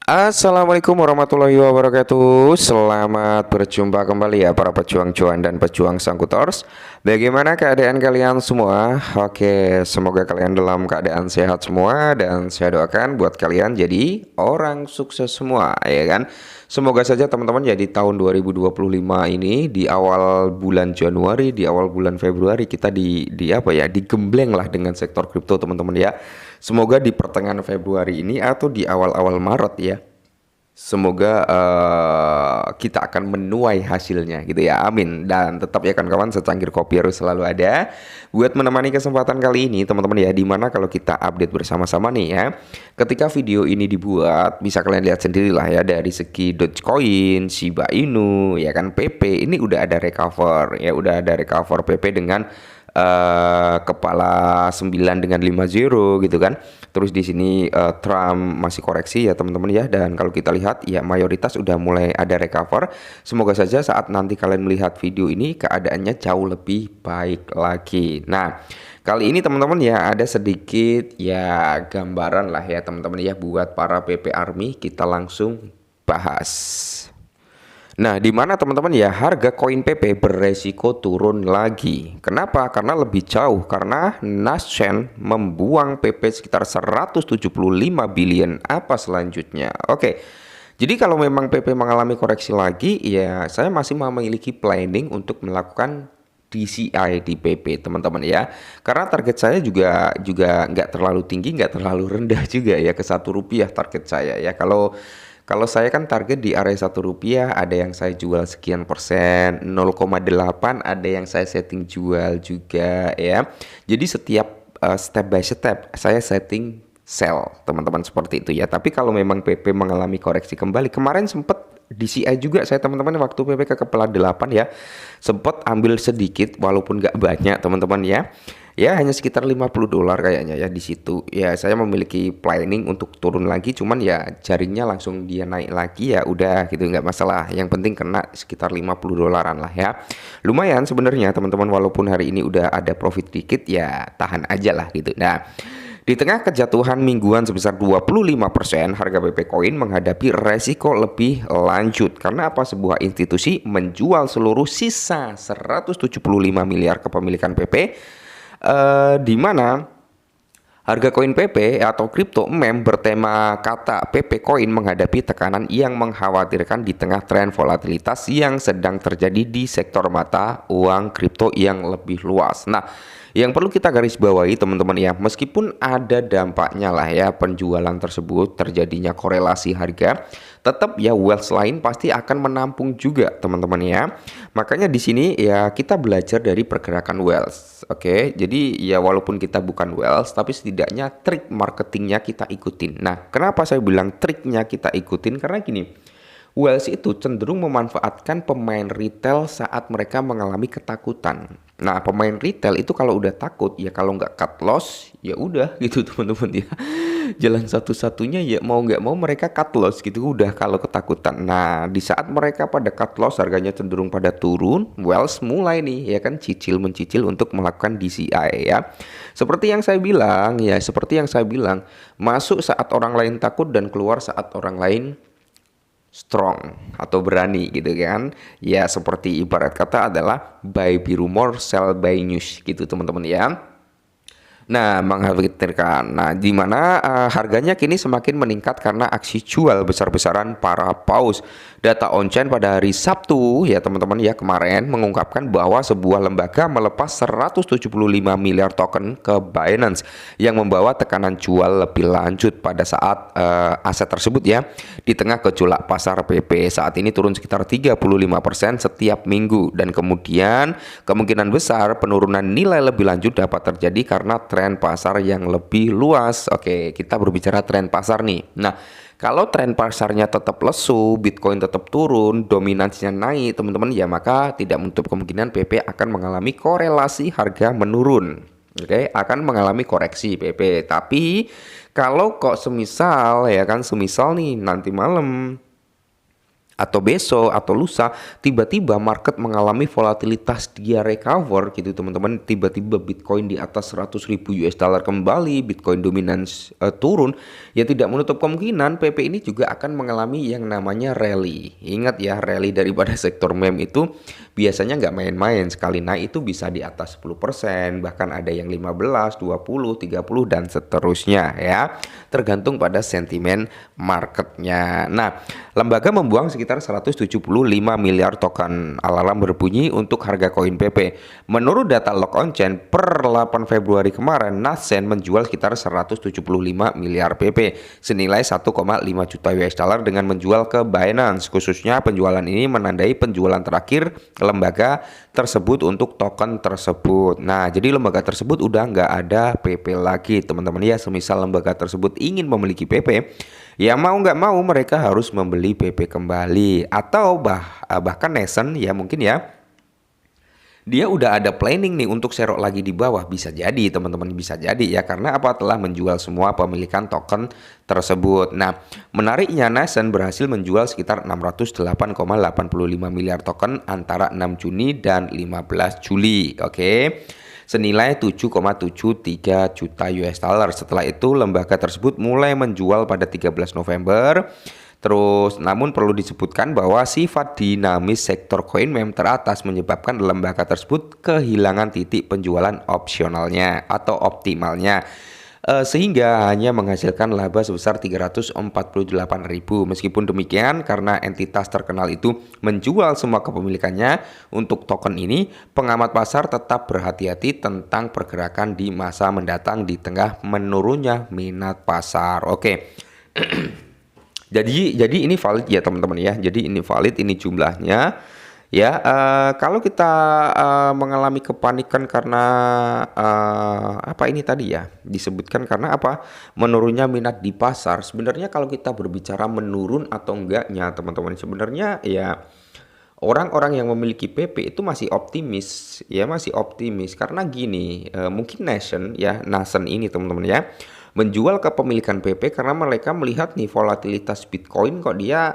Assalamualaikum warahmatullahi wabarakatuh. Selamat berjumpa kembali ya para pejuang cuan dan pejuang sangkutors. Bagaimana keadaan kalian semua? Oke, semoga kalian dalam keadaan sehat semua dan saya doakan buat kalian jadi orang sukses semua, ya kan? Semoga saja teman-teman jadi tahun 2025 ini di awal bulan Januari, di awal bulan Februari kita di apa ya, digembleng lah dengan sektor kripto teman-teman ya. Semoga di pertengahan Februari ini atau di awal-awal Maret ya, semoga kita akan menuai hasilnya gitu ya, amin. Dan tetap ya kawan-kawan, secangkir kopi harus selalu ada buat menemani kesempatan kali ini teman-teman ya, dimana kalau kita update bersama-sama nih ya, ketika video ini dibuat bisa kalian lihat sendirilah ya, dari segi Dogecoin, Shiba Inu ya kan, PP ini udah ada recover ya, udah ada recover PP dengan kepala 9 dengan 50 gitu kan. Terus di sini Trump masih koreksi ya teman-teman ya, dan kalau kita lihat ya mayoritas udah mulai ada recover. Semoga saja saat nanti kalian melihat video ini keadaannya jauh lebih baik lagi. Nah, kali ini teman-teman ya ada sedikit ya gambaran lah ya teman-teman ya buat para PP Army, kita langsung bahas. Nah, di mana teman-teman ya harga koin PP beresiko turun lagi. Kenapa? Karena lebih jauh, karena Nasdaq membuang PP sekitar 175 billion. Apa selanjutnya? Oke. Jadi kalau memang PP mengalami koreksi lagi, ya saya masih memiliki planning untuk melakukan DCI di PP teman-teman ya. Karena target saya juga nggak terlalu tinggi, nggak terlalu rendah juga ya, ke Rp1 target saya ya. Kalau saya kan target di area Rp1, ada yang saya jual sekian persen, 0,8 ada yang saya setting jual juga ya. Jadi setiap step by step saya setting sell teman-teman, seperti itu ya. Tapi kalau memang PP mengalami koreksi kembali, kemarin sempat DCI juga saya teman-teman, waktu PP ke kepala 8 ya, sempat ambil sedikit walaupun nggak banyak teman-teman ya. Ya hanya sekitar $50 kayaknya ya di situ. Ya saya memiliki planning untuk turun lagi, cuman ya jaringnya langsung dia naik lagi, ya udah gitu, nggak masalah. Yang penting kena sekitar $50 lah ya. Lumayan sebenarnya teman-teman, walaupun hari ini udah ada profit dikit ya tahan aja lah gitu. Nah, di tengah kejatuhan mingguan sebesar 25%, harga PP Coin menghadapi resiko lebih lanjut. Karena apa? Sebuah institusi menjual seluruh sisa 175 miliar kepemilikan PP, di mana harga koin PP atau kripto meme bertema kata PP Coin menghadapi tekanan yang mengkhawatirkan di tengah tren volatilitas yang sedang terjadi di sektor mata uang kripto yang lebih luas. Nah, yang perlu kita garis bawahi teman-teman ya, meskipun ada dampaknya lah ya penjualan tersebut, terjadinya korelasi harga, tetap ya wealth lain pasti akan menampung juga teman-teman ya. Makanya di sini ya kita belajar dari pergerakan wealth. Oke, jadi ya walaupun kita bukan wealth, tapi setidaknya trik marketingnya kita ikutin. Nah, kenapa saya bilang triknya kita ikutin? Karena gini, Wells itu cenderung memanfaatkan pemain retail saat mereka mengalami ketakutan. Nah, pemain retail itu kalau udah takut ya, kalau nggak cut loss ya udah gitu teman-teman ya. Jalan satu-satunya ya mau nggak mau mereka cut loss gitu udah kalau ketakutan. Nah, di saat mereka pada cut loss, harganya cenderung pada turun, Wells mulai nih ya kan cicil mencicil untuk melakukan DCI ya. Seperti yang saya bilang ya, masuk saat orang lain takut dan keluar saat orang lain strong atau berani gitu kan ya. Seperti ibarat kata adalah buy by rumor, sell by news gitu teman-teman ya. Nah, mengkhawatirkan. Nah, di mana harganya kini semakin meningkat karena aksi jual besar-besaran para paus. Data on-chain pada hari Sabtu ya teman-teman ya kemarin mengungkapkan bahwa sebuah lembaga melepas 175 miliar token ke Binance yang membawa tekanan jual lebih lanjut pada saat aset tersebut ya. Di tengah gejolak pasar PP saat ini turun sekitar 35% setiap minggu, dan kemudian kemungkinan besar penurunan nilai lebih lanjut dapat terjadi karena tren pasar yang lebih luas. Oke, kita berbicara tren pasar nih. Nah, kalau tren pasarnya tetap lesu, Bitcoin tetap turun, dominansinya naik teman-teman ya, maka tidak menutup kemungkinan PP akan mengalami korelasi harga menurun. Oke, akan mengalami koreksi PP. Tapi kalau kok semisal ya kan, semisal nih nanti malam atau besok atau lusa tiba-tiba market mengalami volatilitas, dia recover gitu teman-teman, tiba-tiba Bitcoin di atas 100.000 US dollar kembali, Bitcoin dominance turun, ya tidak menutup kemungkinan PP ini juga akan mengalami yang namanya rally. Ingat ya, rally daripada sektor meme itu biasanya nggak main-main, sekali naik itu bisa di atas 10%, bahkan ada yang 15, 20, 30 dan seterusnya ya, tergantung pada sentimen marketnya. Nah, lembaga membuang sekitar 175 miliar token alarm berbunyi untuk harga koin PP. Menurut data Lock on Chain per 8 Februari kemarin, Nascent menjual sekitar 175 miliar PP senilai 1,5 juta US dollar dengan menjual ke Binance. Khususnya penjualan ini menandai penjualan terakhir lembaga tersebut untuk token tersebut. Nah, jadi lembaga tersebut udah nggak ada PP lagi teman-teman ya. Semisal lembaga tersebut ingin memiliki PP, ya mau nggak mau mereka harus membeli PP kembali, atau bahkan Nascent ya mungkin ya dia udah ada planning nih untuk serok lagi di bawah, bisa jadi teman-teman, bisa jadi ya, karena apa, telah menjual semua pemilikan token tersebut. Nah, menariknya Nascent berhasil menjual sekitar 608,85 miliar token antara 6 Juni dan 15 Juli. Oke. Senilai 7,73 juta US dollar. Setelah itu lembaga tersebut mulai menjual pada 13 November. Terus, namun perlu disebutkan bahwa sifat dinamis sektor koin meme teratas menyebabkan lembaga tersebut kehilangan titik penjualan opsionalnya atau optimalnya, sehingga hanya menghasilkan laba sebesar 348.000. Meskipun demikian, karena entitas terkenal itu menjual semua kepemilikannya untuk token ini, pengamat pasar tetap berhati-hati tentang pergerakan di masa mendatang di tengah menurunnya minat pasar. Oke. Jadi ini valid ya teman-teman ya. Jadi ini valid, ini jumlahnya ya. Kalau kita mengalami kepanikan karena apa ini tadi ya disebutkan karena apa, menurunnya minat di pasar. Sebenarnya kalau kita berbicara menurun atau enggaknya teman-teman, sebenarnya ya orang-orang yang memiliki PP itu masih optimis ya, masih optimis karena gini, mungkin Nascent ini teman-teman ya menjual kepemilikan PP karena mereka melihat nih volatilitas Bitcoin kok dia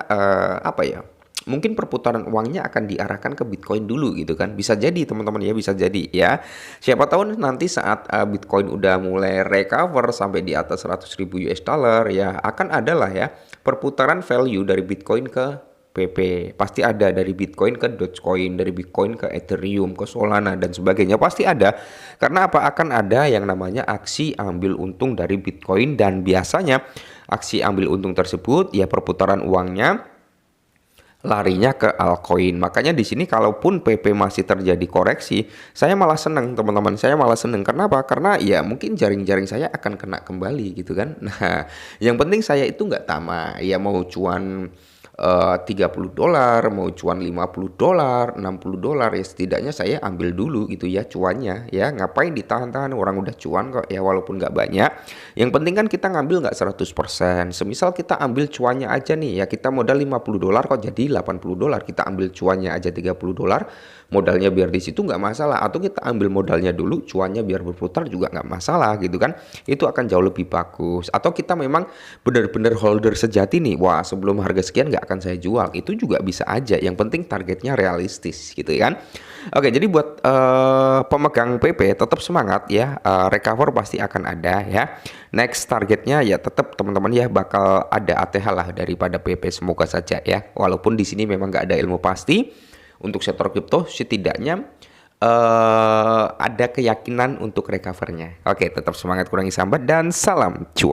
apa ya, mungkin perputaran uangnya akan diarahkan ke Bitcoin dulu gitu kan. Bisa jadi teman-teman ya, bisa jadi ya. Siapa tahu nanti saat Bitcoin udah mulai recover sampai di atas 100.000 US dollar ya, akan ada lah ya perputaran value dari Bitcoin ke PP. Pasti ada, dari Bitcoin ke Dogecoin, dari Bitcoin ke Ethereum, ke Solana dan sebagainya, pasti ada. Karena apa? Akan ada yang namanya aksi ambil untung dari Bitcoin, dan biasanya aksi ambil untung tersebut ya perputaran uangnya larinya ke altcoin. Makanya di sini kalaupun PP masih terjadi koreksi, saya malah seneng teman-teman. Saya malah seneng. Kenapa? Karena ya mungkin jaring-jaring saya akan kena kembali gitu kan. Nah, yang penting saya itu nggak tamak. Ya mau cuan $30, mau cuan $50, $60 ya, setidaknya saya ambil dulu gitu ya cuannya ya. Ngapain ditahan-tahan, orang udah cuan kok ya, walaupun nggak banyak. Yang penting kan kita ngambil nggak 100%. Semisal kita ambil cuannya aja nih ya, kita modal $50 kok jadi $80, kita ambil cuannya aja $30, modalnya biar di situ nggak masalah. Atau kita ambil modalnya dulu, cuannya biar berputar juga nggak masalah gitu kan. Itu akan jauh lebih bagus. Atau kita memang benar-benar holder sejati nih, wah sebelum harga sekian nggak akan saya jual, itu juga bisa aja. Yang penting targetnya realistis gitu kan. Oke, jadi buat pemegang PP tetap semangat ya, recover pasti akan ada ya. Next targetnya ya tetap teman-teman ya bakal ada ATH lah daripada PP, semoga saja ya. Walaupun di sini memang nggak ada ilmu pasti untuk sektor kripto, setidaknya ada keyakinan untuk recovernya. Oke, tetap semangat, kurangi sambat dan salam cuan.